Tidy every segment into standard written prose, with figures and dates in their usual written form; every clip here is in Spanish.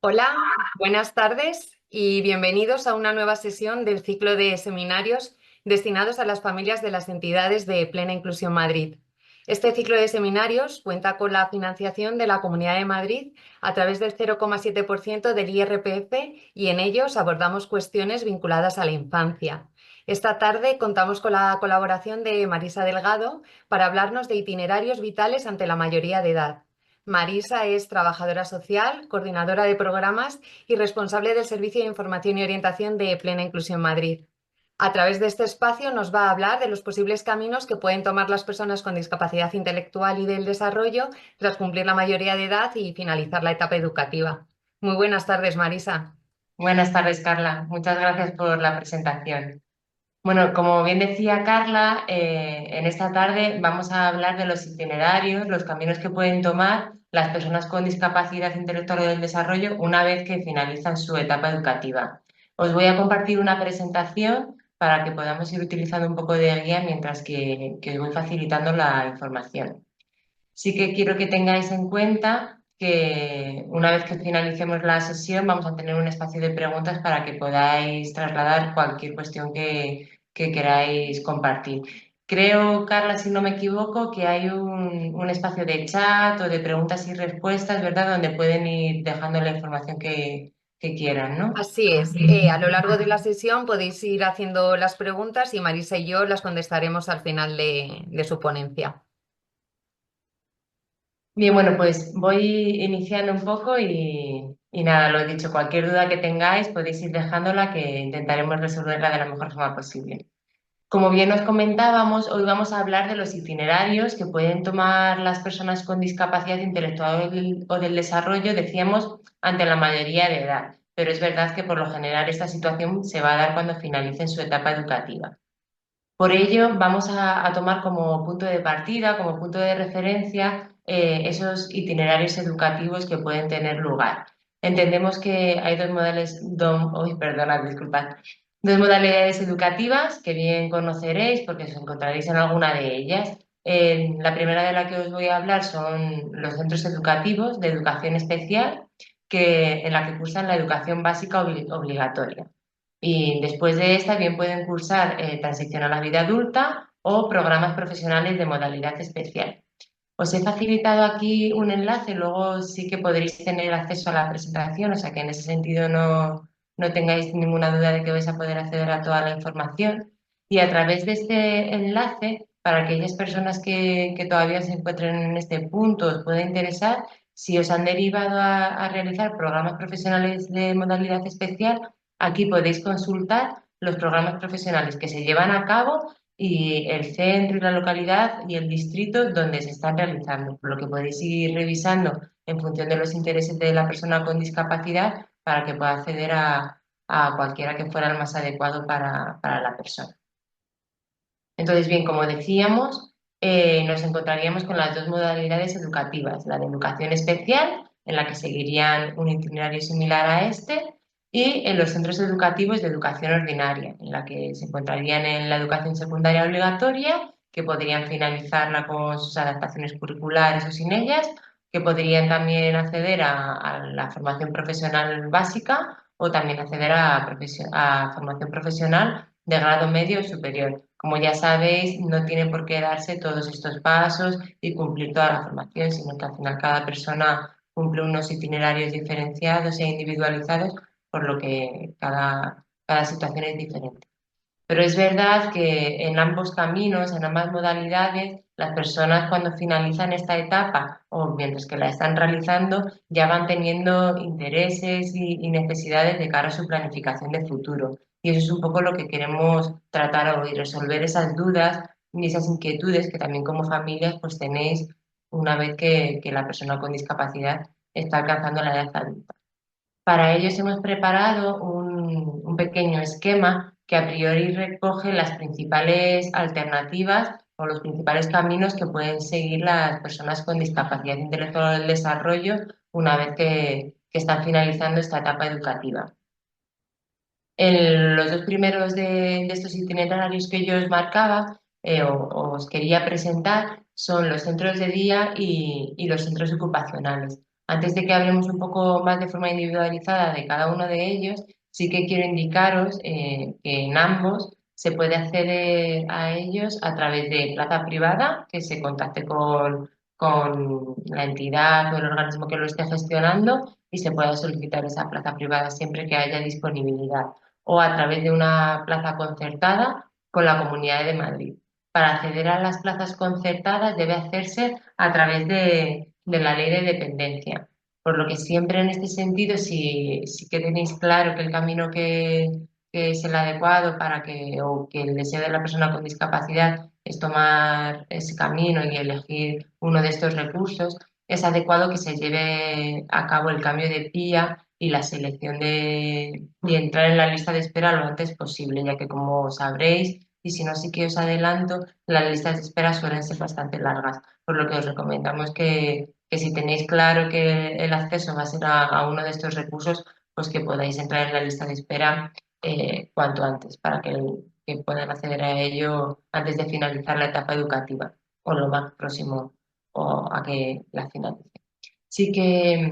Hola, buenas tardes y bienvenidos a una nueva sesión del ciclo de seminarios destinados a las familias de las entidades de Plena Inclusión Madrid. Este ciclo de seminarios cuenta con la financiación de la Comunidad de Madrid a través del 0,7% del IRPF y en ellos abordamos cuestiones vinculadas a la infancia. Esta tarde contamos con la colaboración de Marisa Delgado para hablarnos de itinerarios vitales ante la mayoría de edad. Marisa es trabajadora social, coordinadora de programas y responsable del Servicio de Información y Orientación de Plena Inclusión Madrid. A través de este espacio nos va a hablar de los posibles caminos que pueden tomar las personas con discapacidad intelectual y del desarrollo tras cumplir la mayoría de edad y finalizar la etapa educativa. Muy buenas tardes, Marisa. Buenas tardes, Carla. Muchas gracias por la presentación. Bueno, como bien decía Carla, en esta tarde vamos a hablar de los itinerarios, los caminos que pueden tomar las personas con discapacidad intelectual o del desarrollo una vez que finalizan su etapa educativa. Os voy a compartir una presentación para que podamos ir utilizando un poco de guía mientras que os voy facilitando la información. Sí que quiero que tengáis en cuenta que una vez que finalicemos la sesión vamos a tener un espacio de preguntas para que podáis trasladar cualquier cuestión que queráis compartir. Creo, Carla, si no me equivoco, que hay un espacio de chat o de preguntas y respuestas, ¿verdad? Donde pueden ir dejando la información que quieran, ¿no? Así es, a lo largo de la sesión podéis ir haciendo las preguntas y Marisa y yo las contestaremos al final de su ponencia. Bien, bueno, pues voy iniciando un poco y nada, lo he dicho, cualquier duda que tengáis podéis ir dejándola que intentaremos resolverla de la mejor forma posible. Como bien os comentábamos, hoy vamos a hablar de los itinerarios que pueden tomar las personas con discapacidad intelectual o del desarrollo, decíamos, ante la mayoría de edad. Pero es verdad que por lo general esta situación se va a dar cuando finalicen su etapa educativa. Por ello, vamos a tomar como punto de partida, como punto de referencia, esos itinerarios educativos que pueden tener lugar. Entendemos que hay disculpad, dos modalidades educativas que bien conoceréis porque os encontraréis en alguna de ellas. La primera de la que os voy a hablar son los centros educativos de educación especial, en la que cursan la educación básica obligatoria. Y después de esta, bien pueden cursar transición a la vida adulta o programas profesionales de modalidad especial. Os he facilitado aquí un enlace, luego sí que podréis tener acceso a la presentación, o sea que en ese sentido no tengáis ninguna duda de que vais a poder acceder a toda la información. Y a través de este enlace, para aquellas personas que todavía se encuentren en este punto, os pueda interesar, si os han derivado a realizar programas profesionales de modalidad especial, aquí podéis consultar los programas profesionales que se llevan a cabo y el centro y la localidad y el distrito donde se están realizando, por lo que podéis ir revisando en función de los intereses de la persona con discapacidad para que pueda acceder a cualquiera que fuera el más adecuado para la persona. Entonces, bien, como decíamos, nos encontraríamos con las dos modalidades educativas, la de educación especial, en la que seguirían un itinerario similar a este, y en los centros educativos de educación ordinaria, en la que se encontrarían en la educación secundaria obligatoria, que podrían finalizarla con sus adaptaciones curriculares o sin ellas, que podrían también acceder a la formación profesional básica o también acceder a formación profesional de grado medio o superior. Como ya sabéis, no tiene por qué darse todos estos pasos y cumplir toda la formación, sino que al final cada persona cumple unos itinerarios diferenciados e individualizados, por lo que cada situación es diferente. Pero es verdad que en ambos caminos, en ambas modalidades, las personas cuando finalizan esta etapa o mientras que la están realizando ya van teniendo intereses y necesidades de cara a su planificación de futuro. Y eso es un poco lo que queremos tratar hoy, resolver esas dudas y esas inquietudes que también como familias pues tenéis una vez que la persona con discapacidad está alcanzando la edad adulta. Para ellos hemos preparado un pequeño esquema que a priori recoge las principales alternativas o los principales caminos que pueden seguir las personas con discapacidad intelectual del desarrollo una vez que están finalizando esta etapa educativa. Los dos primeros de estos itinerarios que yo os marcaba os quería presentar son los centros de día y los centros ocupacionales. Antes de que hablemos un poco más de forma individualizada de cada uno de ellos, sí que quiero indicaros que en ambos se puede acceder a ellos a través de plaza privada, que se contacte con la entidad o el organismo que lo esté gestionando y se pueda solicitar esa plaza privada siempre que haya disponibilidad, o a través de una plaza concertada con la Comunidad de Madrid. Para acceder a las plazas concertadas debe hacerse a través de la ley de dependencia. Por lo que siempre en este sentido, si que tenéis claro que el camino que es el adecuado para que, o que el deseo de la persona con discapacidad es tomar ese camino y elegir uno de estos recursos, es adecuado que se lleve a cabo el cambio de PIA y la selección de entrar en la lista de espera lo antes posible, ya que como sabréis, y si no, sí que os adelanto, las listas de espera suelen ser bastante largas, por lo que os recomendamos que si tenéis claro que el acceso va a ser a uno de estos recursos, pues que podáis entrar en la lista de espera cuanto antes, para que puedan acceder a ello antes de finalizar la etapa educativa o lo más próximo o a que la finalice. Sí que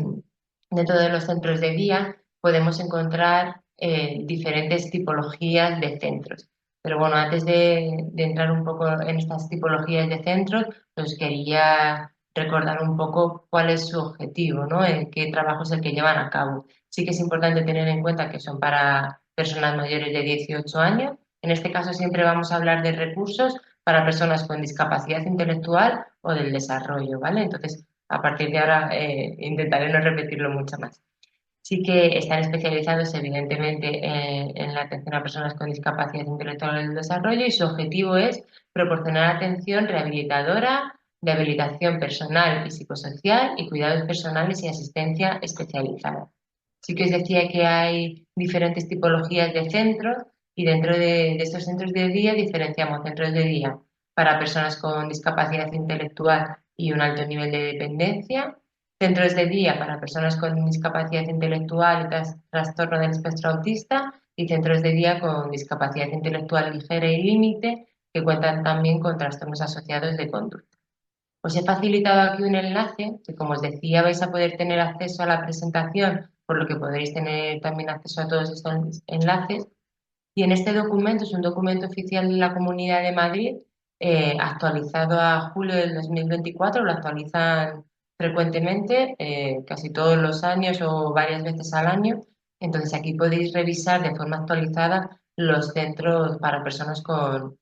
dentro de los centros de día podemos encontrar diferentes tipologías de centros. Pero bueno, antes de entrar un poco en estas tipologías de centros, os quería recordar un poco cuál es su objetivo, ¿no? En qué trabajo es el que llevan a cabo. Sí que es importante tener en cuenta que son para personas mayores de 18 años. En este caso siempre vamos a hablar de recursos para personas con discapacidad intelectual o del desarrollo, ¿vale? Entonces, a partir de ahora intentaré no repetirlo mucho más. Sí que están especializados evidentemente en la atención a personas con discapacidad intelectual y el desarrollo y su objetivo es proporcionar atención rehabilitadora, de habilitación personal y psicosocial y cuidados personales y asistencia especializada. Sí que os decía que hay diferentes tipologías de centros y dentro de estos centros de día diferenciamos centros de día para personas con discapacidad intelectual y un alto nivel de dependencia, centros de día para personas con discapacidad intelectual y trastorno del espectro autista y centros de día con discapacidad intelectual ligera y límite que cuentan también con trastornos asociados de conducta. Os he facilitado aquí un enlace que, como os decía, vais a poder tener acceso a la presentación, por lo que podréis tener también acceso a todos estos enlaces. Y en este documento, es un documento oficial de la Comunidad de Madrid, actualizado a julio del 2024, lo actualizan frecuentemente, casi todos los años o varias veces al año. Entonces aquí podéis revisar de forma actualizada los centros para personas con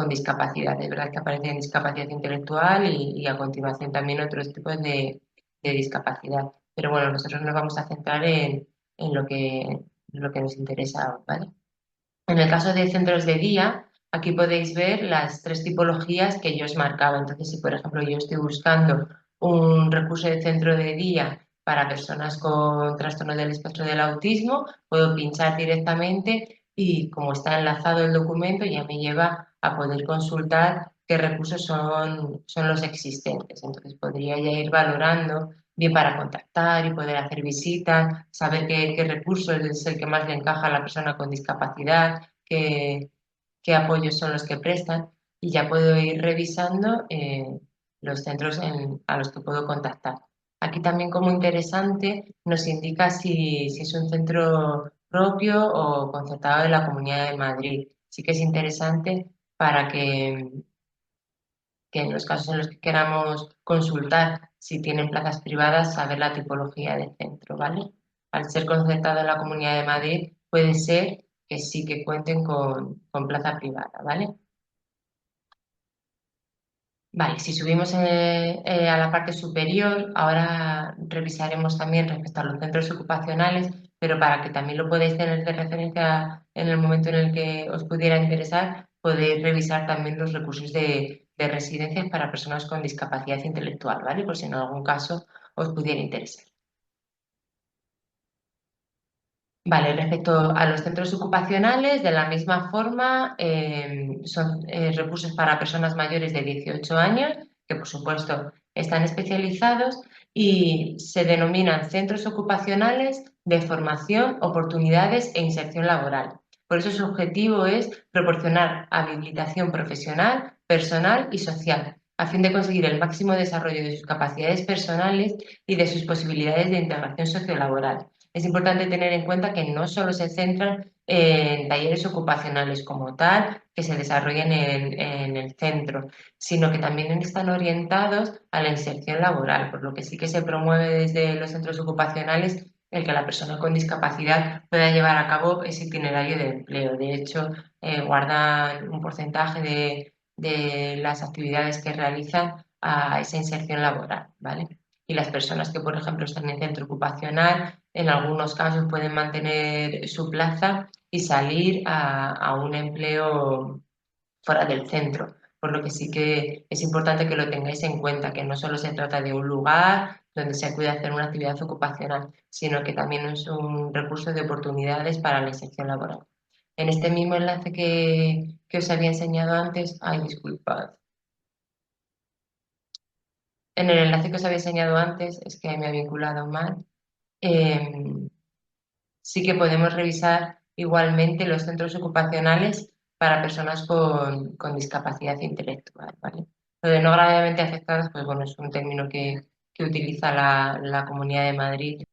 discapacidad. Es verdad que aparecen discapacidad intelectual y a continuación también otros tipos de discapacidad. Pero bueno, nosotros nos vamos a centrar en lo que nos interesa, ¿vale? En el caso de centros de día, aquí podéis ver las tres tipologías que yo os marcaba. Entonces, si por ejemplo yo estoy buscando un recurso de centro de día para personas con trastorno del espectro del autismo, puedo pinchar directamente y como está enlazado el documento ya me lleva a poder consultar qué recursos son los existentes. Entonces podría ya ir valorando bien para contactar y poder hacer visitas, saber qué recurso es el que más le encaja a la persona con discapacidad, qué, qué apoyos son los que prestan y ya puedo ir revisando los centros a los que puedo contactar. Aquí también como interesante nos indica si es un centro propio o concertado de la Comunidad de Madrid. Sí que es interesante para que en los casos en los que queramos consultar si tienen plazas privadas, saber la tipología de centro, ¿vale? Al ser concertado en la Comunidad de Madrid, puede ser que sí que cuenten con plaza privada, ¿vale? Vale, si subimos a la parte superior, ahora revisaremos también respecto a los centros ocupacionales, pero para que también lo podáis tener de referencia en el momento en el que os pudiera interesar, podéis revisar también los recursos de residencias para personas con discapacidad intelectual, ¿vale? Por si en algún caso os pudiera interesar. Vale, respecto a los centros ocupacionales, de la misma forma, son recursos para personas mayores de 18 años, que por supuesto están especializados y se denominan centros ocupacionales de formación, oportunidades e inserción laboral. Por eso su objetivo es proporcionar habilitación profesional, personal y social, a fin de conseguir el máximo desarrollo de sus capacidades personales y de sus posibilidades de integración sociolaboral. Es importante tener en cuenta que no solo se centran en talleres ocupacionales como tal, que se desarrollen en el centro, sino que también están orientados a la inserción laboral, por lo que sí que se promueve desde los centros ocupacionales el que la persona con discapacidad pueda llevar a cabo ese itinerario de empleo. De hecho, guardan un porcentaje de las actividades que realizan a esa inserción laboral, ¿vale? Y las personas que, por ejemplo, están en centro ocupacional, en algunos casos pueden mantener su plaza y salir a un empleo fuera del centro, por lo que sí que es importante que lo tengáis en cuenta, que no solo se trata de un lugar donde se acude a hacer una actividad ocupacional, sino que también es un recurso de oportunidades para la inserción laboral. En este mismo enlace que os había enseñado antes, ay, disculpad, en el enlace que os había enseñado antes, es que me ha vinculado mal, em, sí que podemos revisar igualmente los centros ocupacionales para personas con discapacidad intelectual, ¿vale? Lo de no gravemente afectadas, pues bueno, es un término que utiliza la Comunidad de Madrid.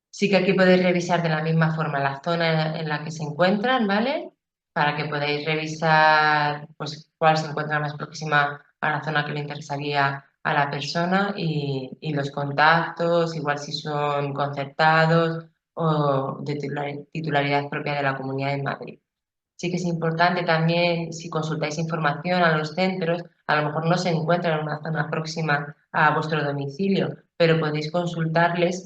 Sí que aquí podéis revisar de la misma forma la zona en la que se encuentran, ¿vale? Para que podáis revisar pues cuál se encuentra más próxima a la zona que le interesaría a la persona y los contactos, igual si son concertados o de titularidad propia de la Comunidad de Madrid. Sí que es importante también, si consultáis información a los centros, a lo mejor no se encuentran en una zona próxima a vuestro domicilio, pero podéis consultarles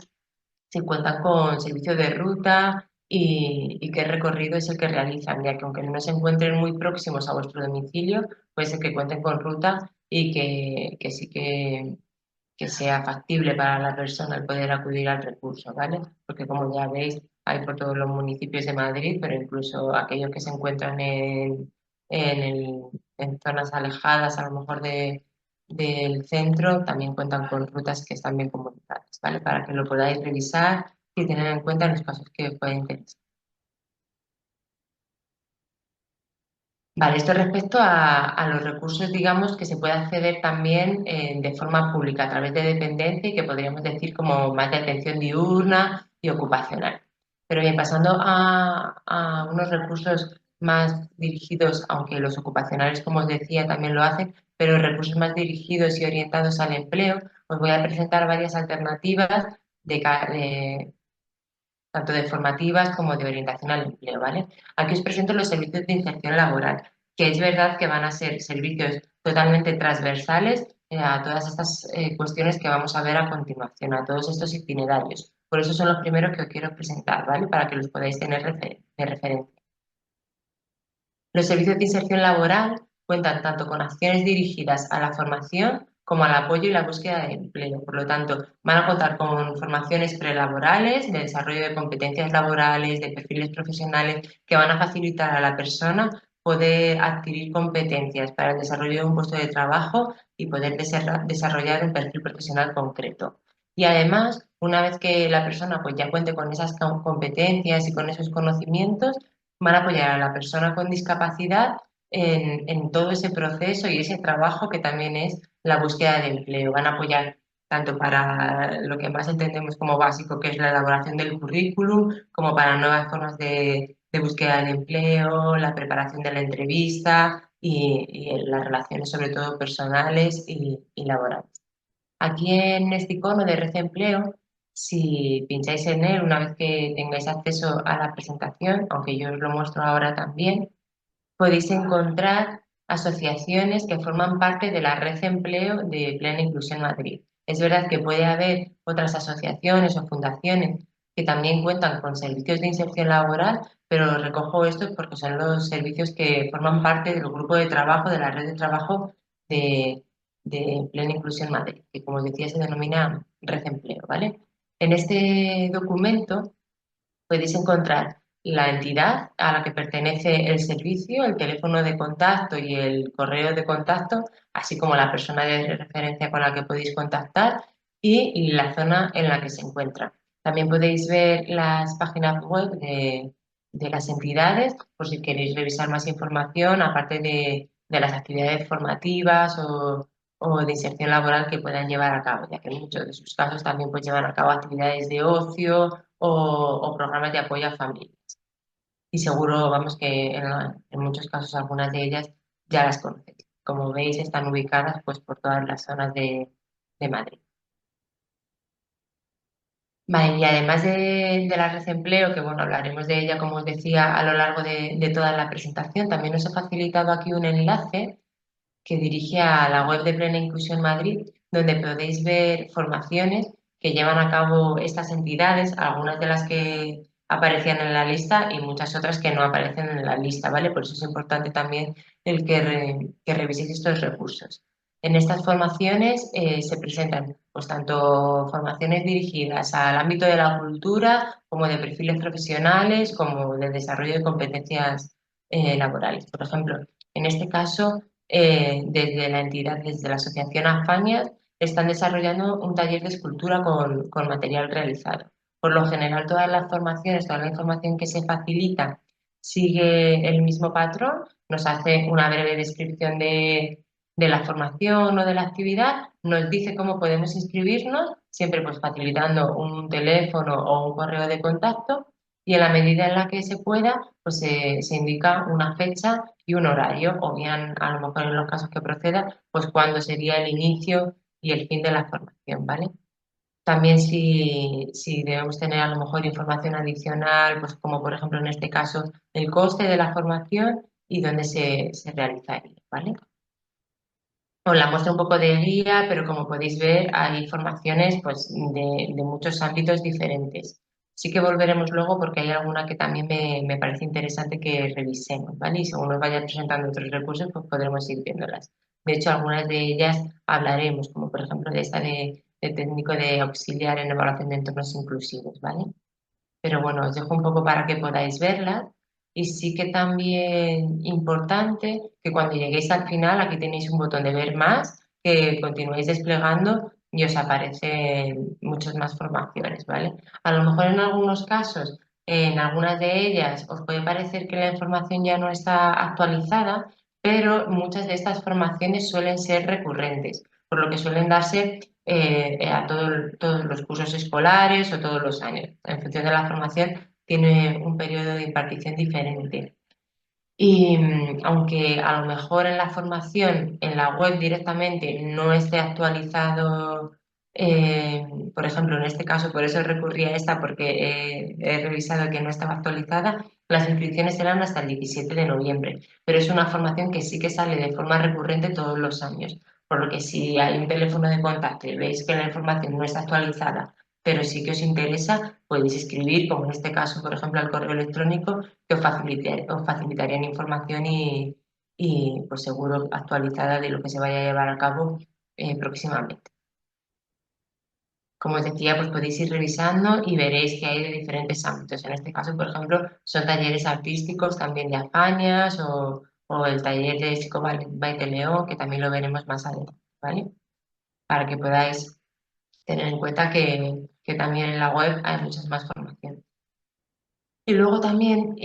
si cuentan con servicio de ruta y qué recorrido es el que realizan, ya que aunque no se encuentren muy próximos a vuestro domicilio, puede ser que cuenten con ruta y que sí que sea factible para la persona el poder acudir al recurso, ¿vale? Porque como ya veis, hay por todos los municipios de Madrid, pero incluso aquellos que se encuentran en, el- en zonas alejadas, a lo mejor del centro, también cuentan con rutas que están bien comunicadas, ¿vale? Para que lo podáis revisar y tener en cuenta los casos que os pueden interesar. Vale, esto respecto a los recursos, digamos, que se puede acceder también de forma pública a través de dependencia y que podríamos decir como más de atención diurna y ocupacional. Pero bien, pasando a unos recursos más dirigidos, aunque los ocupacionales, como os decía, también lo hacen, pero recursos más dirigidos y orientados al empleo, os voy a presentar varias alternativas tanto de formativas como de orientación al empleo, ¿vale? Aquí os presento los servicios de inserción laboral, que es verdad que van a ser servicios totalmente transversales a todas estas cuestiones que vamos a ver a continuación, a todos estos itinerarios. Por eso son los primeros que os quiero presentar, ¿vale? Para que los podáis tener de referencia. Los servicios de inserción laboral cuentan tanto con acciones dirigidas a la formación como al apoyo y la búsqueda de empleo. Por lo tanto, van a contar con formaciones prelaborales, de desarrollo de competencias laborales, de perfiles profesionales que van a facilitar a la persona poder adquirir competencias para el desarrollo de un puesto de trabajo y poder desarrollar un perfil profesional concreto. Y además, una vez que la persona pues ya cuente con esas competencias y con esos conocimientos, van a apoyar a la persona con discapacidad en todo ese proceso y ese trabajo que también es la búsqueda de empleo. Van a apoyar tanto para lo que más entendemos como básico, que es la elaboración del currículum, como para nuevas formas de búsqueda de empleo, la preparación de la entrevista y las relaciones sobre todo personales y laborales. Aquí en este icono de Red Empleo, si pincháis en él una vez que tengáis acceso a la presentación, aunque yo os lo muestro ahora también, podéis encontrar asociaciones que forman parte de la Red Empleo de Plena Inclusión Madrid. Es verdad que puede haber otras asociaciones o fundaciones que también cuentan con servicios de inserción laboral, pero recojo estos porque son los servicios que forman parte del grupo de trabajo, de la red de trabajo de, de Plena Inclusión Madrid, que como os decía se denomina Red Empleo, ¿vale? En este documento podéis encontrar la entidad a la que pertenece el servicio, el teléfono de contacto y el correo de contacto, así como la persona de referencia con la que podéis contactar y la zona en la que se encuentra. También podéis ver las páginas web de las entidades por si queréis revisar más información, aparte de las actividades formativas o de inserción laboral que puedan llevar a cabo, ya que en muchos de sus casos también pues llevan a cabo actividades de ocio o programas de apoyo a familias. Y seguro, vamos, que en muchos casos algunas de ellas ya las conocéis. Como veis, están ubicadas pues por todas las zonas de Madrid. Vale, y además de la red de empleo, que bueno, hablaremos de ella, como os decía, a lo largo de toda la presentación, también os he facilitado aquí un enlace que dirige a la web de Plena Inclusión Madrid, donde podéis ver formaciones que llevan a cabo estas entidades, algunas de las que aparecían en la lista y muchas otras que no aparecen en la lista, ¿vale? Por eso es importante también el que reviséis estos recursos. En estas formaciones se presentan pues tanto formaciones dirigidas al ámbito de la cultura como de perfiles profesionales, como de desarrollo de competencias laborales. Por ejemplo, en este caso, desde la entidad, desde la Asociación Afanias, están desarrollando un taller de escultura con material realizado. Por lo general, todas las formaciones, toda la información que se facilita sigue el mismo patrón, nos hace una breve descripción de la formación o de la actividad, nos dice cómo podemos inscribirnos, siempre pues facilitando un teléfono o un correo de contacto y en la medida en la que se pueda, pues se indica una fecha y un horario, o bien a lo mejor en los casos que proceda, pues cuándo sería el inicio y el fin de la formación, ¿vale? También si debemos tener a lo mejor información adicional, pues como por ejemplo en este caso el coste de la formación y dónde se realizaría, ¿vale? Os la muestro un poco de guía, pero como podéis ver hay formaciones pues, de muchos ámbitos diferentes. Sí que volveremos luego porque hay alguna que también me parece interesante que revisemos, ¿vale? Y según nos vayan presentando otros recursos, pues podremos ir viéndolas. De hecho, algunas de ellas hablaremos, como por ejemplo de esta de técnico de auxiliar en evaluación de entornos inclusivos, ¿vale? Pero bueno, os dejo un poco para que podáis verla. Y sí que también importante que cuando lleguéis al final, aquí tenéis un botón de ver más, que continuéis desplegando y os aparecen muchas más formaciones, ¿vale? A lo mejor en algunos casos, en algunas de ellas, os puede parecer que la información ya no está actualizada, pero muchas de estas formaciones suelen ser recurrentes, por lo que suelen darse todos los cursos escolares o todos los años. En función de la formación, tiene un periodo de impartición diferente. Y aunque a lo mejor en la formación, en la web directamente, no esté actualizado, por ejemplo, en este caso, por eso recurrí a esta, porque he revisado que no estaba actualizada, las inscripciones serán hasta el 17 de noviembre, pero es una formación que sí que sale de forma recurrente todos los años, por lo que si hay un teléfono de contacto y veis que la información no está actualizada, pero sí que os interesa, podéis escribir, como en este caso, por ejemplo, al correo electrónico que os facilitarían información y, pues seguro actualizada de lo que se vaya a llevar a cabo próximamente. Como os decía, pues podéis ir revisando y veréis que hay de diferentes ámbitos. En este caso, por ejemplo, son talleres artísticos también de Afañas o el taller de Psicobaite León, que también lo veremos más adelante, ¿vale? Para que podáis tener en cuenta que también en la web hay muchas más formaciones. Y luego también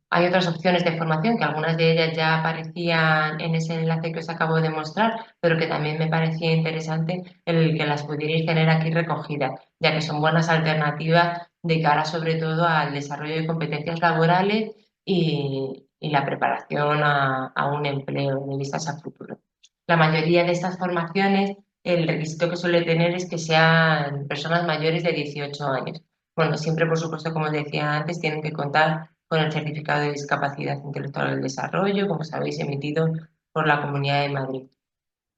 hay otras opciones de formación, que algunas de ellas ya aparecían en ese enlace que os acabo de mostrar, pero que también me parecía interesante el que las pudierais tener aquí recogidas, ya que son buenas alternativas de cara sobre todo al desarrollo de competencias laborales y la preparación a un empleo de vistas a futuro. La mayoría de estas formaciones, el requisito que suele tener es que sean personas mayores de 18 años. Bueno, siempre, por supuesto, como os decía antes, tienen que contar con el certificado de discapacidad intelectual del desarrollo, como sabéis, emitido por la Comunidad de Madrid.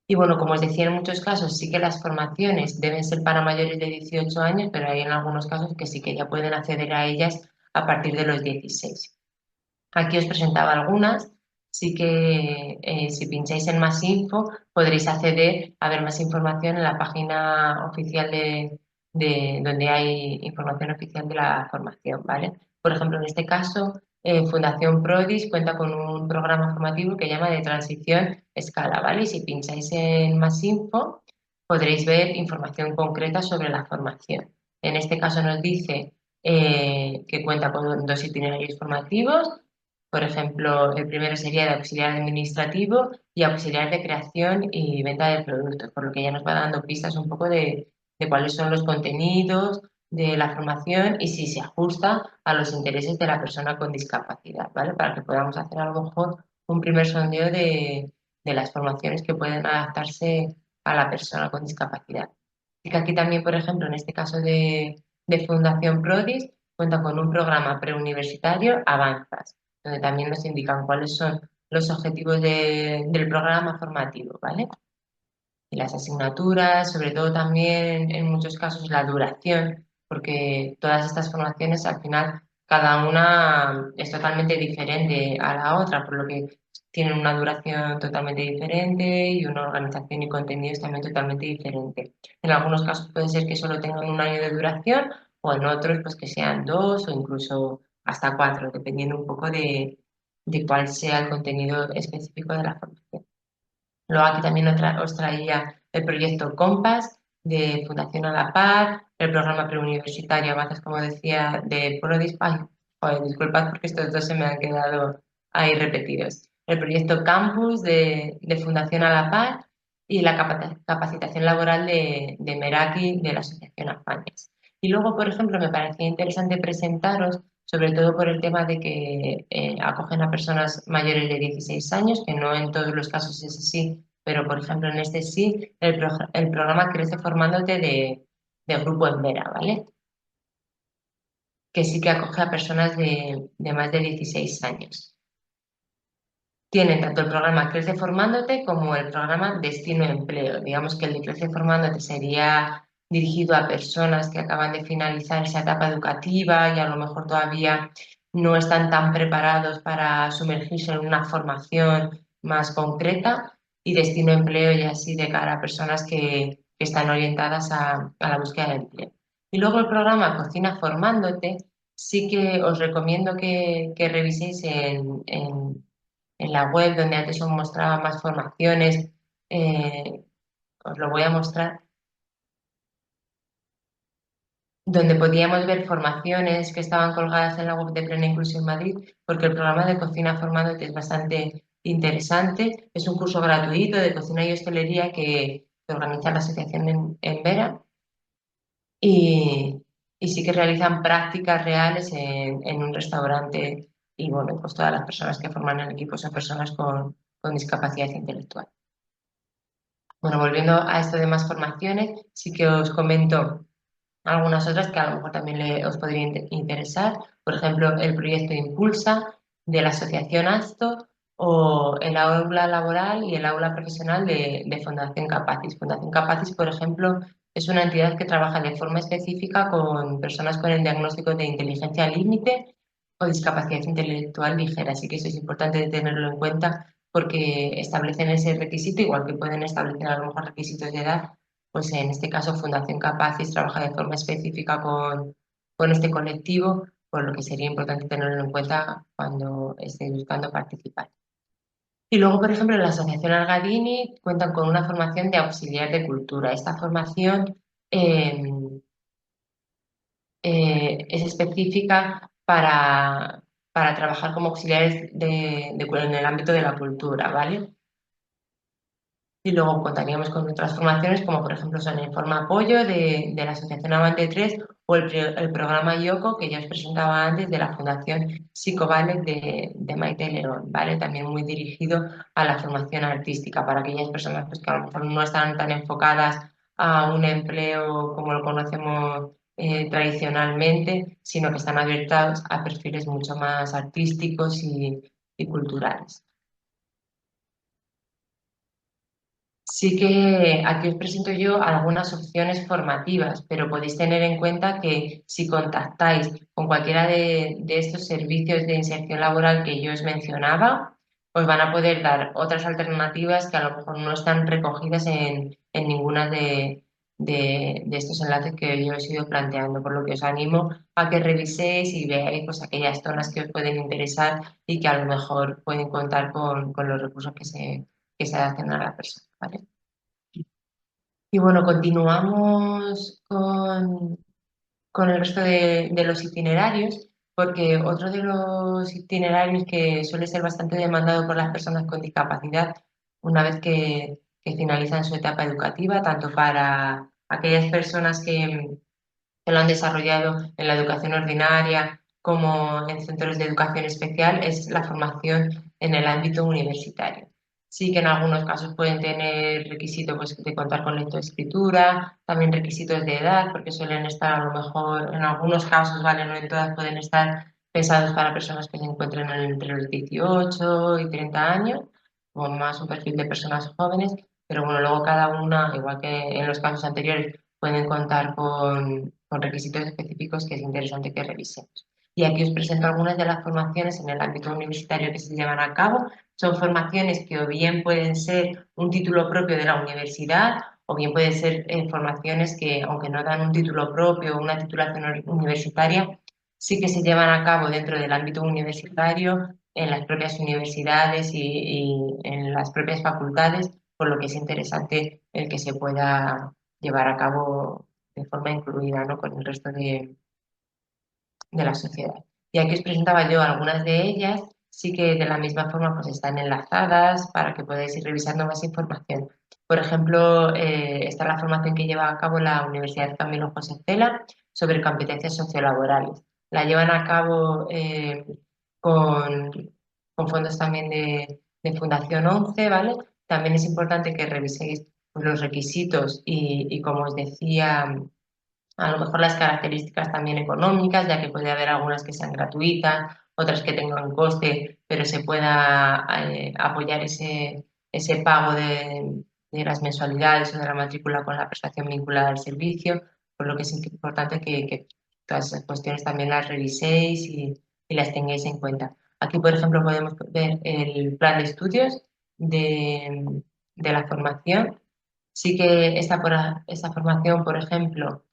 Y bueno, como os decía, en muchos casos sí que las formaciones deben ser para mayores de 18 años, pero hay en algunos casos que sí que ya pueden acceder a ellas a partir de los 16. Aquí os presentaba algunas, sí que si pincháis en más info podréis acceder a ver más información en la página oficial de donde hay información oficial de la formación, ¿vale? Por ejemplo, en este caso, Fundación Prodis cuenta con un programa formativo que llama de transición escala, ¿vale? Y si pincháis en más info podréis ver información concreta sobre la formación. En este caso nos dice que cuenta con dos itinerarios formativos Por ejemplo, el primero sería de auxiliar administrativo y auxiliar de creación y venta de productos, por lo que ya nos va dando pistas un poco de cuáles son los contenidos de la formación y si se ajusta a los intereses de la persona con discapacidad, ¿vale? Para que podamos hacer a lo mejor un primer sondeo de las formaciones que pueden adaptarse a la persona con discapacidad. Y que aquí también, por ejemplo, en este caso de Fundación Prodis, cuenta con un programa preuniversitario Avanzas, donde también nos indican cuáles son los objetivos del programa formativo, ¿vale? Y las asignaturas, sobre todo también en muchos casos la duración, porque todas estas formaciones al final cada una es totalmente diferente a la otra, por lo que tienen una duración totalmente diferente y una organización y contenidos también totalmente diferente. En algunos casos puede ser que solo tengan un año de duración o en otros pues que sean dos o incluso hasta cuatro, dependiendo un poco de cuál sea el contenido específico de la formación. Luego aquí también os traía el proyecto Compass de Fundación a la Par, el programa preuniversitario Avances, como decía, de Prodis. Ay, joder, disculpad porque estos dos se me han quedado ahí repetidos. El proyecto Campus de Fundación a la Par y la capacitación laboral de Meraki de la Asociación AFANES. Y luego, por ejemplo, me parecía interesante presentaros, sobre todo por el tema de que acogen a personas mayores de 16 años, que no en todos los casos es así, pero por ejemplo en este sí, el programa Crece Formándote de Grupo Embera, ¿vale? Que sí que acoge a personas de más de 16 años. Tienen tanto el programa Crece Formándote como el programa Destino Empleo. Digamos que el de Crece Formándote sería dirigido a personas que acaban de finalizar esa etapa educativa y a lo mejor todavía no están tan preparados para sumergirse en una formación más concreta, y Destino Empleo ya así de cara a personas que están orientadas a la búsqueda de empleo. Y luego el programa Cocina Formándote sí que os recomiendo que reviséis en la web donde antes os mostraba más formaciones. Os lo voy a mostrar, donde podíamos ver formaciones que estaban colgadas en la web de Plena Inclusión Madrid, porque el programa de Cocina Formándote es bastante interesante. Es un curso gratuito de cocina y hostelería que organiza la asociación en Vera, y, y sí que realizan prácticas reales en un restaurante, y bueno, pues todas las personas que forman el equipo son personas con discapacidad intelectual. Bueno, volviendo a esto de más formaciones, sí que os comento algunas otras que a lo mejor también os podría interesar. Por ejemplo, el proyecto Impulsa de la Asociación ASTO, o el aula laboral y el aula profesional de Fundación Capacis. Fundación Capacis, por ejemplo, es una entidad que trabaja de forma específica con personas con el diagnóstico de inteligencia límite o discapacidad intelectual ligera. Así que eso es importante tenerlo en cuenta porque establecen ese requisito, igual que pueden establecer a lo mejor requisitos de edad. Pues en este caso Fundación Capacis trabaja de forma específica con este colectivo, por lo que sería importante tenerlo en cuenta cuando estéis buscando participar. Y luego, por ejemplo, en la Asociación Algadini cuentan con una formación de auxiliar de cultura. Esta formación eh, es específica para trabajar como auxiliares en el ámbito de la cultura, ¿vale? Y luego contaríamos con otras formaciones, como por ejemplo son el Forma Apoyo de la Asociación Avante 3 o el programa IOCO que ya os presentaba antes de la Fundación Psicoballet de Maite León, ¿vale? También muy dirigido a la formación artística para aquellas personas pues, que a lo mejor no están tan enfocadas a un empleo como lo conocemos tradicionalmente, sino que están abiertas a perfiles mucho más artísticos y culturales. Sí que aquí os presento yo algunas opciones formativas, pero podéis tener en cuenta que si contactáis con cualquiera de estos servicios de inserción laboral que yo os mencionaba, os van a poder dar otras alternativas que a lo mejor no están recogidas en ninguna de estos enlaces que yo os he ido planteando, por lo que os animo a que reviséis y veáis pues, aquellas zonas que os pueden interesar y que a lo mejor pueden contar con los recursos que se adapten a la persona, ¿vale? Y bueno, continuamos con el resto de los itinerarios. porque otro de los itinerarios que suele ser bastante demandado por las personas con discapacidad, una vez que finalizan su etapa educativa, tanto para aquellas personas que lo han desarrollado en la educación ordinaria como en centros de educación especial, es la formación en el ámbito universitario. Sí que en algunos casos pueden tener requisitos pues, de contar con lectoescritura, también requisitos de edad, porque suelen estar a lo mejor, en algunos casos, ¿vale? No en todas pueden estar pensados para personas que se encuentren entre los 18 y 30 años, o más un perfil de personas jóvenes, pero bueno, luego cada una, igual que en los casos anteriores, pueden contar con requisitos específicos que es interesante que revisemos. Y aquí os presento algunas de las formaciones en el ámbito universitario que se llevan a cabo. Son formaciones que o bien pueden ser un título propio de la universidad o bien pueden ser formaciones que, aunque no dan un título propio o una titulación universitaria, sí que se llevan a cabo dentro del ámbito universitario, en las propias universidades y en las propias facultades, por lo que es interesante el que se pueda llevar a cabo de forma incluida, ¿no? Con el resto de la sociedad. Y aquí os presentaba yo algunas de ellas, sí que de la misma forma pues están enlazadas para que podáis ir revisando más información. Por ejemplo, está la formación que lleva a cabo la Universidad Camilo José Cela sobre competencias sociolaborales. La llevan a cabo con, con fondos también de Fundación 11, ¿vale? También es importante que reviséis pues, los requisitos y, como os decía, a lo mejor las características también económicas, ya que puede haber algunas que sean gratuitas, otras que tengan coste, pero se pueda apoyar ese pago de las mensualidades o de la matrícula con la prestación vinculada al servicio, por lo que es importante que todas esas cuestiones también las reviséis y las tengáis en cuenta. Aquí, por ejemplo, podemos ver el plan de estudios de la formación. Sí que esta formación, por ejemplo,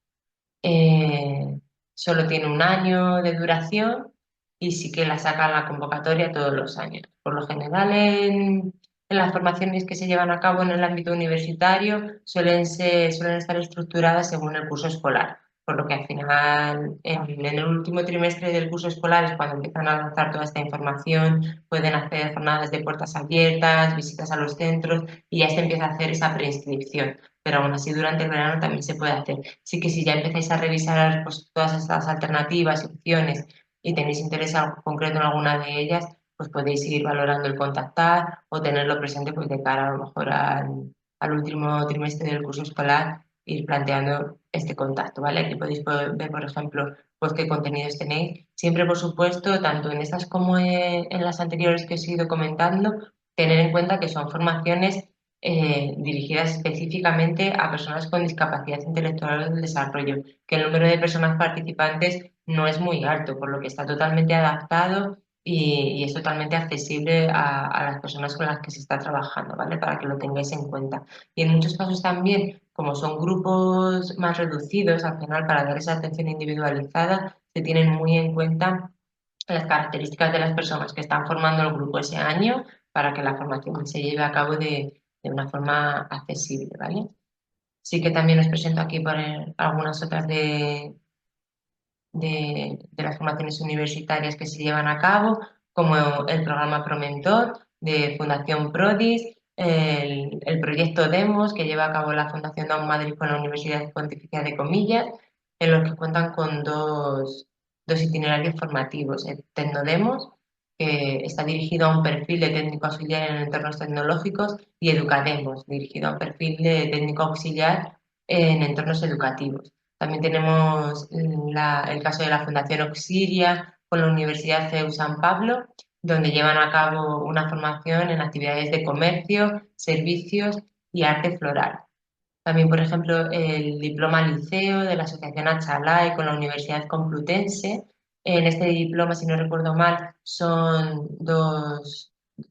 eh, solo tiene un año de duración y sí que la sacan la convocatoria todos los años. Por lo general, en las formaciones que se llevan a cabo en el ámbito universitario suelen estar estructuradas según el curso escolar. Por lo que al final, en el último trimestre del curso escolar es cuando empiezan a lanzar toda esta información, pueden hacer jornadas de puertas abiertas, visitas a los centros y ya se empieza a hacer esa preinscripción. Pero aún así durante el verano también se puede hacer. Sí que si ya empezáis a revisar pues, todas estas alternativas y opciones y tenéis interés concreto en alguna de ellas, pues podéis seguir valorando el contactar o tenerlo presente pues, de cara a lo mejor al último trimestre del curso escolar, ir planteando este contacto, ¿vale? Aquí podéis ver, por ejemplo, pues qué contenidos tenéis. Siempre, por supuesto, tanto en estas como en las anteriores que os he ido comentando, tener en cuenta que son formaciones dirigidas específicamente a personas con discapacidad intelectual del desarrollo, que el número de personas participantes no es muy alto, por lo que está totalmente adaptado y es totalmente accesible a las personas con las que se está trabajando, ¿vale? Para que lo tengáis en cuenta. Y en muchos casos también, como son grupos más reducidos, al final para dar esa atención individualizada, se tienen muy en cuenta las características de las personas que están formando el grupo ese año para que la formación se lleve a cabo de una forma accesible, ¿vale? Sí que también os presento aquí por algunas otras de las formaciones universitarias que se llevan a cabo, como el programa Promentor de Fundación Prodis, el proyecto Demos que lleva a cabo la Fundación Down Madrid con la Universidad Pontificia de Comillas, en los que cuentan con dos itinerarios formativos, el Tecnodemos, que está dirigido a un perfil de técnico auxiliar en entornos tecnológicos, y Educademos, dirigido a un perfil de técnico auxiliar en entornos educativos. También tenemos el caso de la Fundación Auxilia con la Universidad CEU San Pablo, donde llevan a cabo una formación en actividades de comercio, servicios y arte floral. También, por ejemplo, el diploma liceo de la Asociación Achalay con la Universidad Complutense. En este diploma, si no recuerdo mal,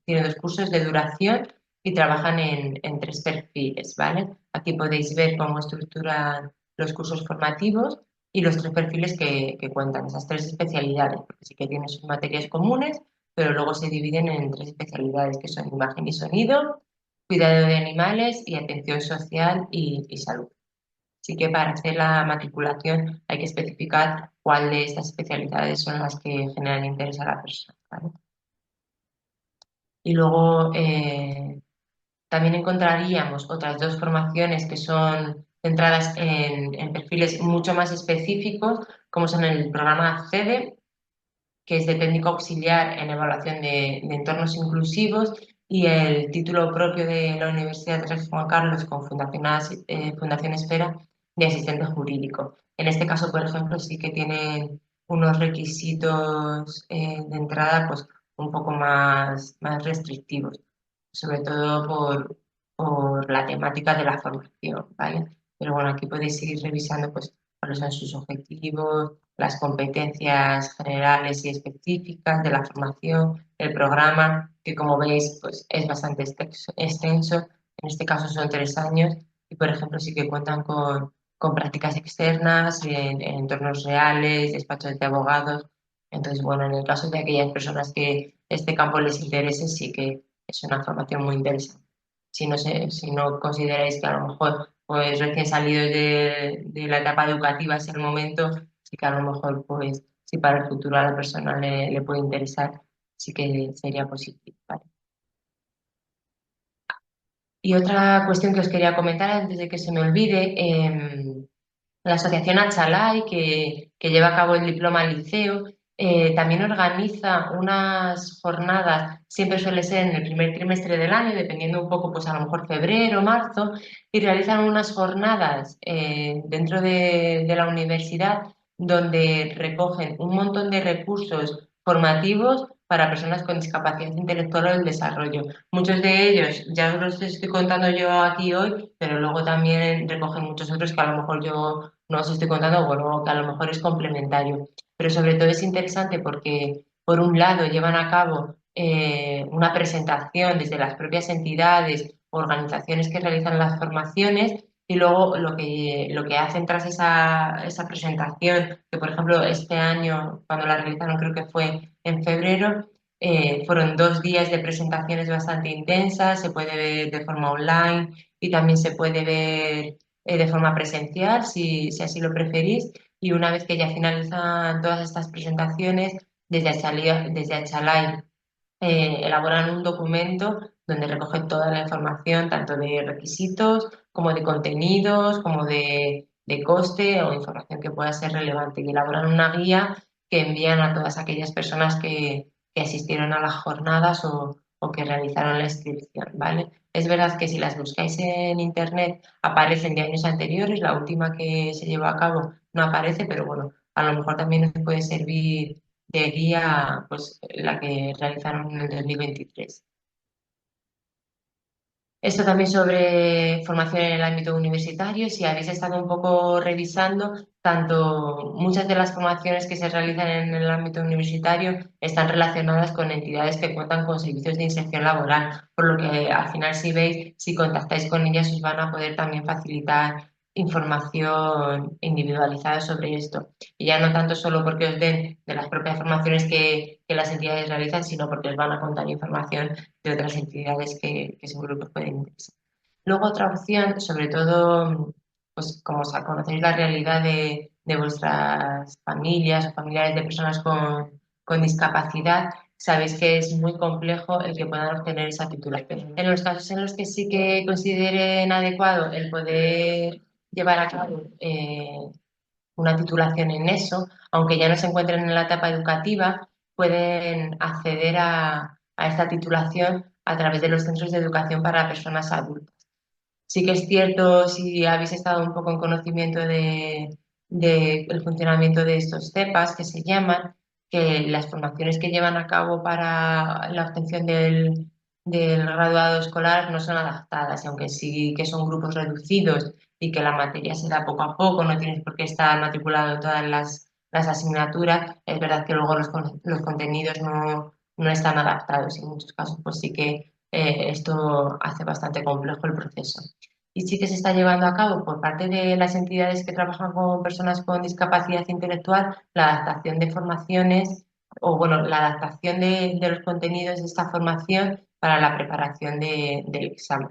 tiene dos cursos de duración y trabajan en tres perfiles, ¿vale? Aquí podéis ver cómo estructuran los cursos formativos y los tres perfiles que cuentan, esas tres especialidades, porque sí que tienen sus materias comunes, pero luego se dividen en tres especialidades que son imagen y sonido, cuidado de animales y atención social y salud. Sí que para hacer la matriculación hay que especificar cuál de estas especialidades son las que generan interés a la persona, ¿vale? Y luego también encontraríamos otras dos formaciones que son centradas en perfiles mucho más específicos, como son el programa ACCEDE, que es de técnico auxiliar en evaluación de entornos inclusivos, y el título propio de la Universidad Rey Juan Carlos con Fundación Esfera de asistente jurídico. En este caso, por ejemplo, sí que tienen unos requisitos de entrada pues, un poco más restrictivos, sobre todo por la temática de la formación, ¿vale? Pero bueno, aquí podéis seguir revisando pues, cuáles son sus objetivos, las competencias generales y específicas de la formación, el programa, que como veis pues, es bastante extenso. En este caso son 3 años y, por ejemplo, sí que cuentan con prácticas externas en entornos reales, despachos de abogados. Entonces, bueno, en el caso de aquellas personas que este campo les interese, sí que es una formación muy interesante. Si no consideráis que a lo mejor pues recién salidos de la etapa educativa es el momento, sí que a lo mejor pues si para el futuro a la persona le puede interesar, sí que sería positivo, ¿vale? Y otra cuestión que os quería comentar antes de que se me olvide, la asociación Achalay, que lleva a cabo el diploma liceo, también organiza unas jornadas, siempre suele ser en el primer trimestre del año, dependiendo un poco, pues a lo mejor febrero, marzo, y realizan unas jornadas dentro de la universidad donde recogen un montón de recursos formativos para personas con discapacidad intelectual o del desarrollo. Muchos de ellos ya os los estoy contando yo aquí hoy, pero luego también recogen muchos otros que a lo mejor yo no os estoy contando, bueno, que a lo mejor es complementario. Pero sobre todo es interesante porque, por un lado, llevan a cabo una presentación desde las propias entidades, organizaciones que realizan las formaciones, y luego lo que hacen tras esa presentación, que por ejemplo este año, cuando la realizaron, creo que fue en febrero, fueron 2 días de presentaciones bastante intensas, se puede ver de forma online y también se puede ver de forma presencial, si así lo preferís. Y una vez que ya finalizan todas estas presentaciones, desde Achalay elaboran un documento donde recogen toda la información, tanto de requisitos como de contenidos, como de coste o información que pueda ser relevante. Y elaboran una guía que envían a todas aquellas personas que asistieron a las jornadas o que realizaron la inscripción, ¿vale? Es verdad que si las buscáis en internet aparecen de años anteriores, la última que se llevó a cabo no aparece, pero bueno, a lo mejor también os puede servir de guía, pues la que realizaron en el 2023. Esto también sobre formación en el ámbito universitario, si habéis estado un poco revisando, tanto muchas de las formaciones que se realizan en el ámbito universitario están relacionadas con entidades que cuentan con servicios de inserción laboral, por lo que al final si veis, si contactáis con ellas os van a poder también facilitar información individualizada sobre esto. Y ya no tanto solo porque os den de las propias formaciones que las entidades realizan, sino porque os van a contar información de otras entidades que seguro que os pueden interesar. Luego otra opción, sobre todo, pues como conocéis la realidad de vuestras familias o familiares de personas con discapacidad, sabéis que es muy complejo el que puedan obtener esa titulación. En los casos en los que sí que consideren adecuado el poder llevar a cabo una titulación en eso, aunque ya no se encuentren en la etapa educativa, pueden acceder a esta titulación a través de los centros de educación para personas adultas. Sí que es cierto, si habéis estado un poco en conocimiento el funcionamiento de estos CEPAS, que se llaman, que las formaciones que llevan a cabo para la obtención del graduado escolar no son adaptadas, y aunque sí que son grupos reducidos y que la materia se da poco a poco, no tienes por qué estar matriculado en todas las asignaturas, es verdad que luego los contenidos no están adaptados y en muchos casos pues sí que esto hace bastante complejo el proceso. Y sí que se está llevando a cabo por parte de las entidades que trabajan con personas con discapacidad intelectual la adaptación de formaciones o, bueno, la adaptación de los contenidos de esta formación para la preparación del examen.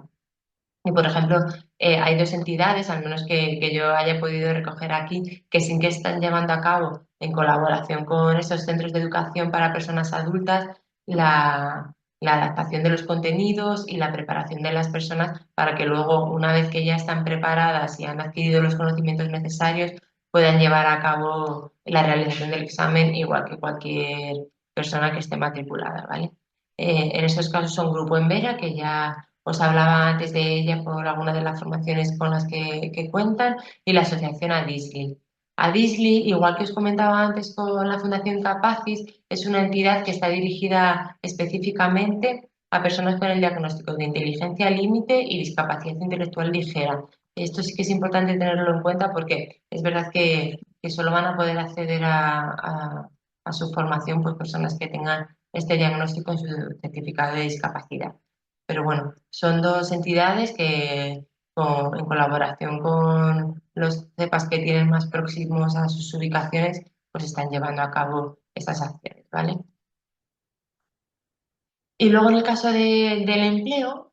Y, por ejemplo, hay dos entidades, al menos que yo haya podido recoger aquí, que sí que están llevando a cabo, en colaboración con esos centros de educación para personas adultas, la adaptación de los contenidos y la preparación de las personas para que luego, una vez que ya están preparadas y han adquirido los conocimientos necesarios, puedan llevar a cabo la realización del examen igual que cualquier persona que esté matriculada, ¿vale? En esos casos son Grupo Embera, que ya os hablaba antes de ella por algunas de las formaciones con las que cuentan, y la asociación ADISLI. ADISLI, igual que os comentaba antes con la Fundación Capacis, es una entidad que está dirigida específicamente a personas con el diagnóstico de inteligencia límite y discapacidad intelectual ligera. Esto sí que es importante tenerlo en cuenta porque es verdad que solo van a poder acceder a su formación pues, personas que tengan este diagnóstico en su certificado de discapacidad. Pero bueno, son dos entidades que en colaboración con los CEPAS que tienen más próximos a sus ubicaciones, pues están llevando a cabo estas acciones, ¿vale? Y luego en el caso del empleo,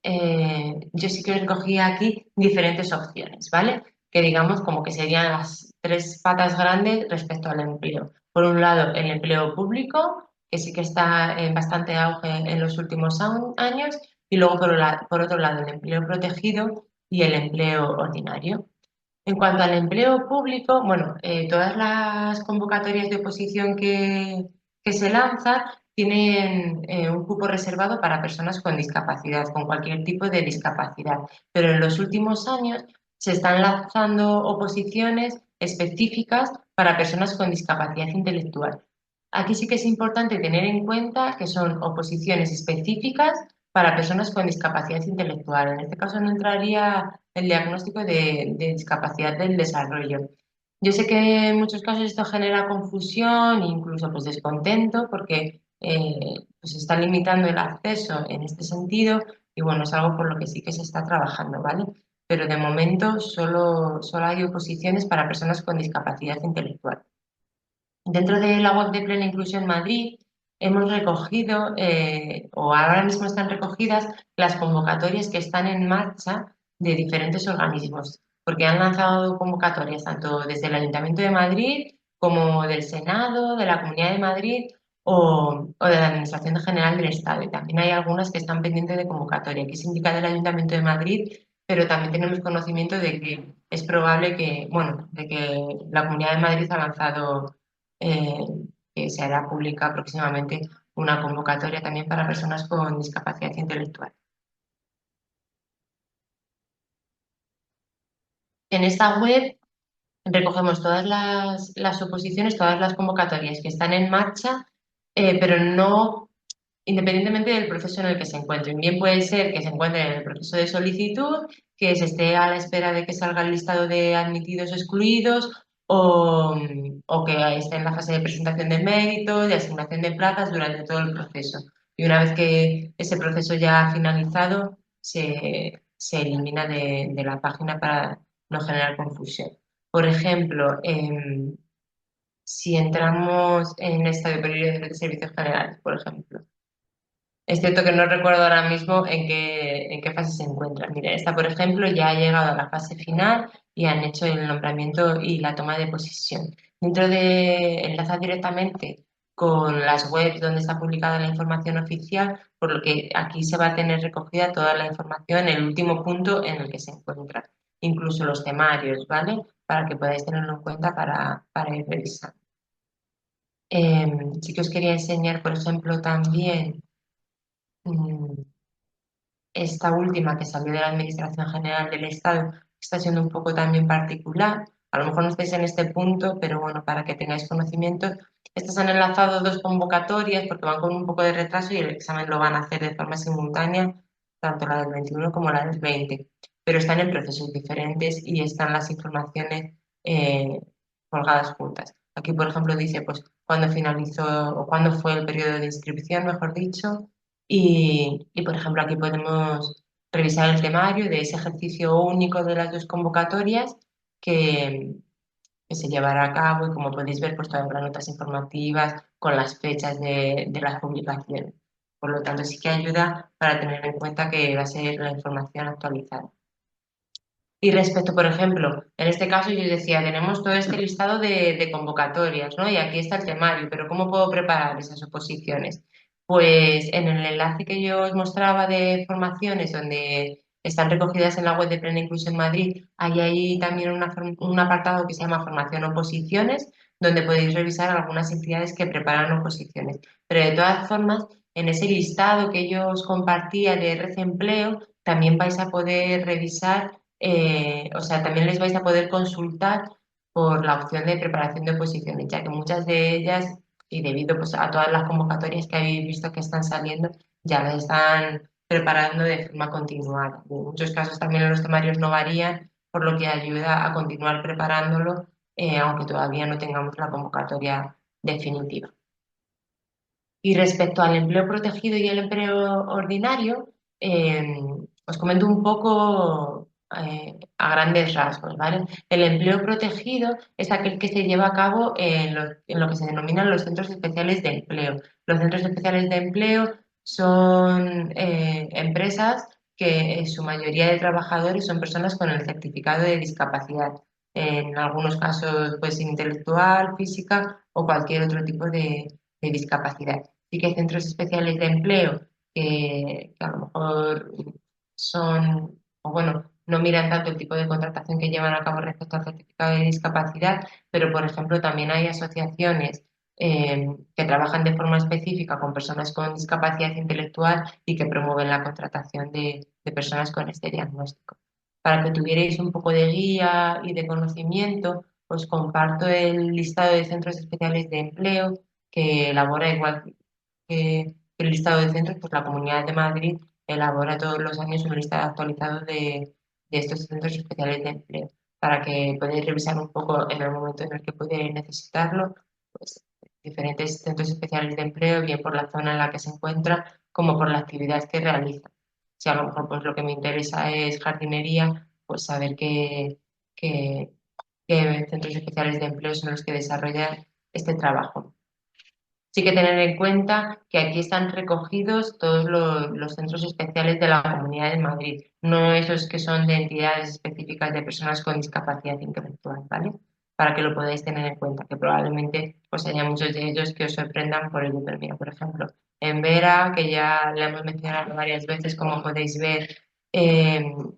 yo sí que recogí aquí diferentes opciones, ¿vale? Que digamos como que serían las tres patas grandes respecto al empleo. Por un lado, el empleo público, que sí que está en bastante auge en los últimos años, y luego por otro lado, el empleo protegido y el empleo ordinario. En cuanto al empleo público, bueno, todas las convocatorias de oposición que se lanzan tienen un cupo reservado para personas con discapacidad, con cualquier tipo de discapacidad. Pero en los últimos años se están lanzando oposiciones específicas para personas con discapacidad intelectual. Aquí sí que es importante tener en cuenta que son oposiciones específicas para personas con discapacidad intelectual. En este caso no entraría el diagnóstico de discapacidad del desarrollo. Yo sé que en muchos casos esto genera confusión e incluso pues, descontento porque pues, se está limitando el acceso en este sentido y bueno, es algo por lo que sí que se está trabajando, ¿vale? Pero de momento solo hay oposiciones para personas con discapacidad intelectual. Dentro de la web de Plena Inclusión Madrid hemos recogido, o ahora mismo están recogidas, las convocatorias que están en marcha de diferentes organismos, porque han lanzado convocatorias tanto desde el Ayuntamiento de Madrid como del Senado, de la Comunidad de Madrid o de la Administración General del Estado. Y también hay algunas que están pendientes de convocatoria. Aquí se indica del Ayuntamiento de Madrid, pero también tenemos conocimiento de que es probable que, bueno, de que la Comunidad de Madrid ha lanzado eh, que se hará pública próximamente una convocatoria también para personas con discapacidad intelectual. En esta web recogemos todas las oposiciones, todas las convocatorias que están en marcha, pero no independientemente del proceso en el que se encuentren. Bien puede ser que se encuentren en el proceso de solicitud, que se esté a la espera de que salga el listado de admitidos o excluidos, o que esté en la fase de presentación de méritos, de asignación de plazas durante todo el proceso. Y una vez que ese proceso ya ha finalizado, se elimina de la página para no generar confusión. Por ejemplo, si entramos en esta de periodo de servicios generales, por ejemplo, es cierto que no recuerdo ahora mismo en qué fase se encuentra. Mira, esta, por ejemplo, ya ha llegado a la fase final y han hecho el nombramiento y la toma de posesión. Dentro de enlaza directamente con las webs donde está publicada la información oficial, por lo que aquí se va a tener recogida toda la información en el último punto en el que se encuentra, incluso los temarios, ¿vale? Para que podáis tenerlo en cuenta para ir revisando. Sí que os quería enseñar, por ejemplo, también mm, esta última que salió de la Administración General del Estado está siendo un poco también particular. A lo mejor no estáis en este punto, pero bueno, para que tengáis conocimiento, estas han enlazado dos convocatorias porque van con un poco de retraso y el examen lo van a hacer de forma simultánea, tanto la del 21 como la del 20, pero están en procesos diferentes y están las informaciones eh, colgadas juntas. Aquí, por ejemplo, dice pues cuándo finalizó o cuándo fue el periodo de inscripción, mejor dicho, por ejemplo, aquí podemos revisar el temario de ese ejercicio único de las dos convocatorias que, que se llevará a cabo y como podéis ver, pues todas las notas informativas con las fechas de las publicaciones. Por lo tanto, sí que ayuda para tener en cuenta que va a ser la información actualizada. Y respecto, por ejemplo, en este caso yo decía, tenemos todo este listado de convocatorias, ¿no? Y aquí está el temario, pero ¿cómo puedo preparar esas oposiciones? Pues en el enlace que yo os mostraba de formaciones, donde están recogidas en la web de Plena Inclusión Madrid, hay también un apartado que se llama Formación Oposiciones, donde podéis revisar algunas entidades que preparan oposiciones. Pero de todas formas, en ese listado que yo os compartía de Red Empleo, también vais a poder revisar, o sea, también les vais a poder consultar por la opción de preparación de oposiciones, ya que muchas de ellas, y debido pues, a todas las convocatorias que habéis visto que están saliendo, ya las están preparando de forma continuada. En muchos casos también los temarios no varían, por lo que ayuda a continuar preparándolo, aunque todavía no tengamos la convocatoria definitiva. Y respecto al empleo protegido y el empleo ordinario, os comento un poco a grandes rasgos, ¿vale? El empleo protegido es aquel que se lleva a cabo en lo que se denominan los centros especiales de empleo. Los centros especiales de empleo son empresas que en su mayoría de trabajadores son personas con el certificado de discapacidad, en algunos casos pues intelectual, física o cualquier otro tipo de discapacidad. Sí que hay centros especiales de empleo que a lo mejor son, o bueno, no miran tanto el tipo de contratación que llevan a cabo respecto al certificado de discapacidad, pero por ejemplo también hay asociaciones que trabajan de forma específica con personas con discapacidad intelectual y que promueven la contratación de personas con este diagnóstico. Para que tuvierais un poco de guía y de conocimiento, os comparto el listado de centros especiales de empleo que elabora igual que el listado de centros, pues la Comunidad de Madrid elabora todos los años un listado actualizado de estos centros especiales de empleo, para que podáis revisar un poco en el momento en el que podéis necesitarlo, pues diferentes centros especiales de empleo, bien por la zona en la que se encuentra, como por la actividad que realiza. Si a lo mejor pues lo que me interesa es jardinería, pues saber qué centros especiales de empleo son los que desarrollan este trabajo. Sí que tener en cuenta que aquí están recogidos todos los centros especiales de la Comunidad de Madrid, no esos que son de entidades específicas de personas con discapacidad intelectual, ¿vale? Para que lo podáis tener en cuenta, que probablemente pues haya muchos de ellos que os sorprendan por ello. Pero mira, por ejemplo, en Vera, que ya la hemos mencionado varias veces, como podéis ver,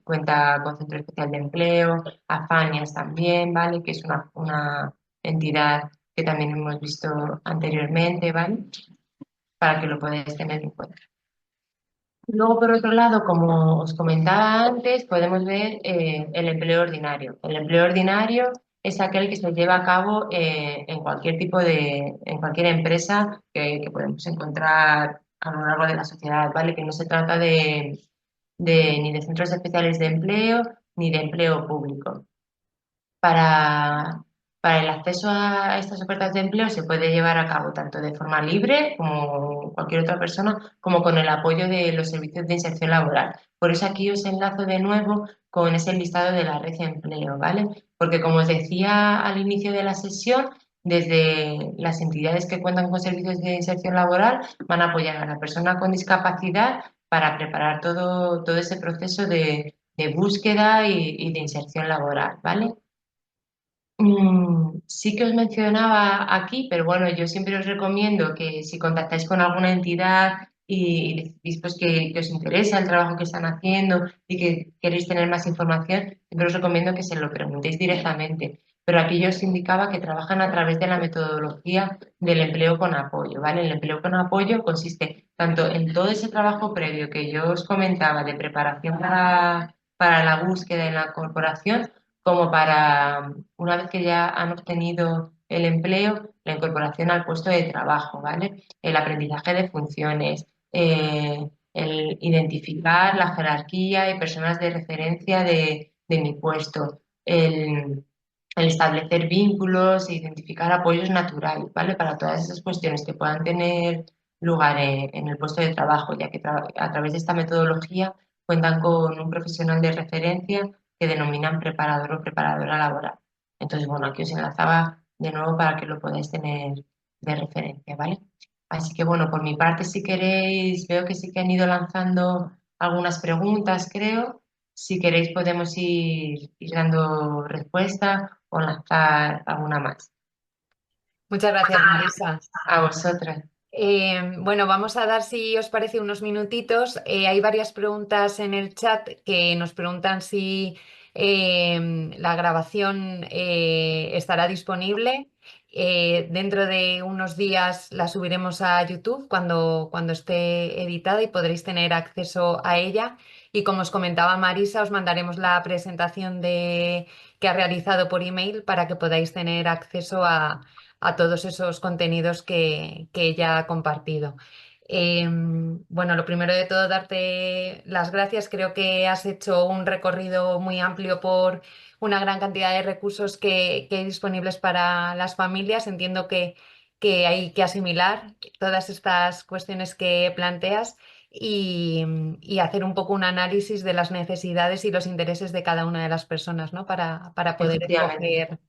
cuenta con Centro Especial de Empleo, Afanias también, ¿vale? Que es una entidad que también hemos visto anteriormente, ¿vale? Para que lo podáis tener en cuenta. Luego, por otro lado, como os comentaba antes, podemos ver el empleo ordinario. El empleo ordinario es aquel que se lleva a cabo en cualquier en cualquier empresa que podemos encontrar a lo largo de la sociedad, ¿vale? Que no se trata ni de centros especiales de empleo ni de empleo público. Para, para el acceso a estas ofertas de empleo se puede llevar a cabo tanto de forma libre como cualquier otra persona, como con el apoyo de los servicios de inserción laboral. Por eso aquí os enlazo de nuevo con ese listado de la red de empleo, ¿vale? Porque como os decía al inicio de la sesión, desde las entidades que cuentan con servicios de inserción laboral van a apoyar a la persona con discapacidad para preparar todo ese proceso de búsqueda y de inserción laboral, ¿vale? Sí que os mencionaba aquí, pero bueno, yo siempre os recomiendo que si contactáis con alguna entidad y decidís pues, que os interesa el trabajo que están haciendo y que queréis tener más información, siempre os recomiendo que se lo preguntéis directamente. Pero aquí yo os indicaba que trabajan a través de la metodología del empleo con apoyo, ¿vale? El empleo con apoyo consiste tanto en todo ese trabajo previo que yo os comentaba de preparación para la búsqueda y la corporación, como para una vez que ya han obtenido el empleo, la incorporación al puesto de trabajo, ¿vale? El aprendizaje de funciones, el identificar la jerarquía y personas de referencia de mi puesto, el establecer vínculos e identificar apoyos naturales, ¿vale? Para todas esas cuestiones que puedan tener lugar en el puesto de trabajo, ya que a través de esta metodología cuentan con un profesional de referencia que denominan preparador o preparadora laboral. Entonces, bueno, aquí os enlazaba de nuevo para que lo podáis tener de referencia, ¿vale? Así que, bueno, por mi parte, si queréis, veo que sí que han ido lanzando algunas preguntas, creo. Si queréis podemos ir dando respuesta o lanzar alguna más. Muchas gracias, Marisa. A vosotras. Bueno, vamos a dar, si os parece, unos minutitos. Hay varias preguntas en el chat que nos preguntan si la grabación estará disponible. Dentro de unos días la subiremos a YouTube cuando esté editada y podréis tener acceso a ella. Y como os comentaba Marisa, os mandaremos la presentación que ha realizado por email para que podáis tener acceso a todos esos contenidos que ella ha compartido. Bueno, lo primero de todo, darte las gracias. Creo que has hecho un recorrido muy amplio por una gran cantidad de recursos que hay disponibles para las familias. Entiendo que hay que asimilar todas estas cuestiones que planteas y hacer un poco un análisis de las necesidades y los intereses de cada una de las personas, ¿no? Para poder Efectivamente. escoger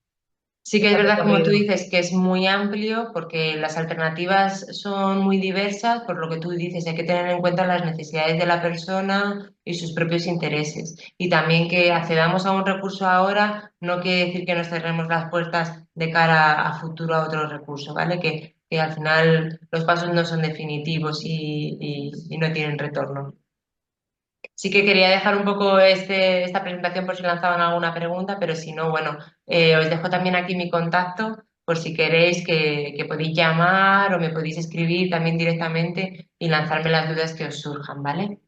Sí que es ese verdad, como tú recorrido. dices, que es muy amplio porque las alternativas son muy diversas, por lo que tú dices, hay que tener en cuenta las necesidades de la persona y sus propios intereses. Y también que accedamos a un recurso ahora no quiere decir que nos cerremos las puertas de cara a futuro a otro recurso, ¿vale? Que al final los pasos no son definitivos y no tienen retorno. Sí que quería dejar un poco esta presentación por si lanzaban alguna pregunta, pero si no, bueno, os dejo también aquí mi contacto por si queréis que podéis llamar o me podéis escribir también directamente y lanzarme las dudas que os surjan, ¿vale?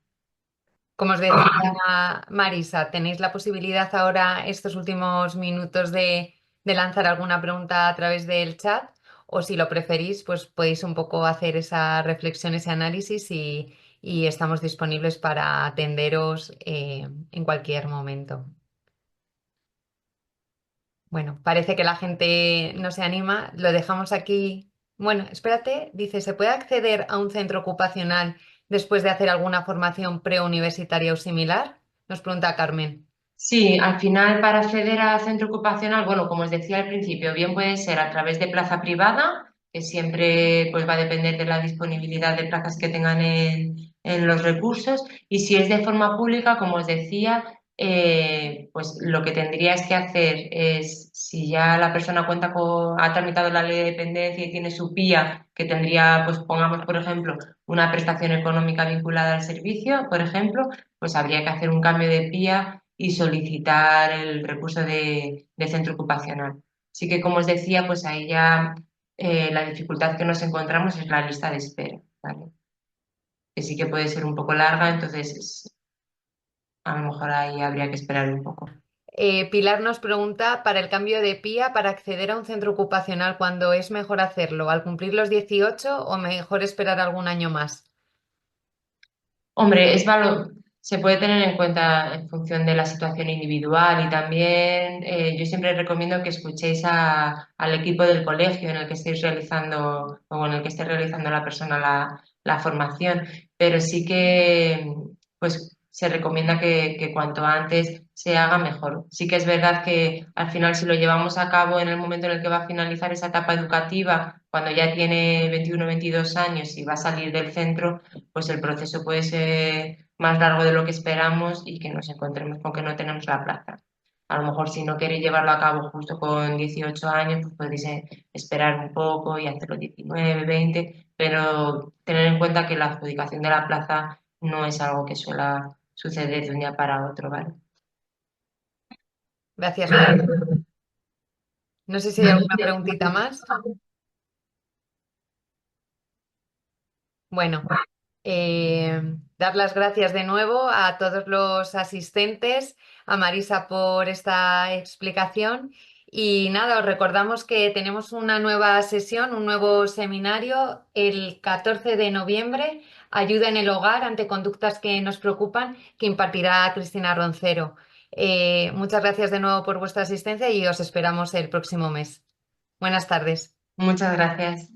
Como os decía Marisa, tenéis la posibilidad ahora, estos últimos minutos, de lanzar alguna pregunta a través del chat o si lo preferís, pues podéis un poco hacer esa reflexión, ese análisis y estamos disponibles para atenderos en cualquier momento. Bueno, parece que la gente no se anima, lo dejamos aquí. Bueno, espérate, dice, ¿se puede acceder a un centro ocupacional después de hacer alguna formación preuniversitaria o similar? Nos pregunta Carmen. Sí, al final para acceder a centro ocupacional, bueno, como os decía al principio, bien puede ser a través de plaza privada, que siempre pues va a depender de la disponibilidad de plazas que tengan en los recursos, y si es de forma pública, como os decía, pues lo que tendrías que hacer es, si ya la persona ha tramitado la ley de dependencia y tiene su PIA, que tendría, pues pongamos por ejemplo, una prestación económica vinculada al servicio, por ejemplo, pues habría que hacer un cambio de PIA y solicitar el recurso de centro ocupacional. Así que, como os decía, pues ahí ya la dificultad que nos encontramos es la lista de espera, ¿vale? Que sí que puede ser un poco larga, entonces a lo mejor ahí habría que esperar un poco. Pilar nos pregunta para el cambio de PIA para acceder a un centro ocupacional, ¿cuándo es mejor hacerlo? ¿Al cumplir los 18 o mejor esperar algún año más? Hombre, se puede tener en cuenta en función de la situación individual y también yo siempre recomiendo que escuchéis al equipo del colegio en el que estéis realizando o en el que esté realizando la persona la formación, pero sí que pues se recomienda que cuanto antes se haga mejor. Sí que es verdad que al final si lo llevamos a cabo en el momento en el que va a finalizar esa etapa educativa, cuando ya tiene 21 o 22 años y va a salir del centro, pues el proceso puede ser más largo de lo que esperamos y que nos encontremos con que no tenemos la plaza. A lo mejor si no queréis llevarlo a cabo justo con 18 años, pues podéis esperar un poco y hacerlo 19, 20, pero tener en cuenta que la adjudicación de la plaza no es algo que suele suceder de un día para otro, ¿vale? Gracias, María. No sé si hay alguna preguntita más. Bueno, dar las gracias de nuevo a todos los asistentes, a Marisa por esta explicación. Y nada, os recordamos que tenemos una nueva sesión, un nuevo seminario el 14 de noviembre, Ayuda en el hogar ante conductas que nos preocupan, que impartirá Cristina Roncero. Muchas gracias de nuevo por vuestra asistencia y os esperamos el próximo mes. Buenas tardes. Muchas gracias.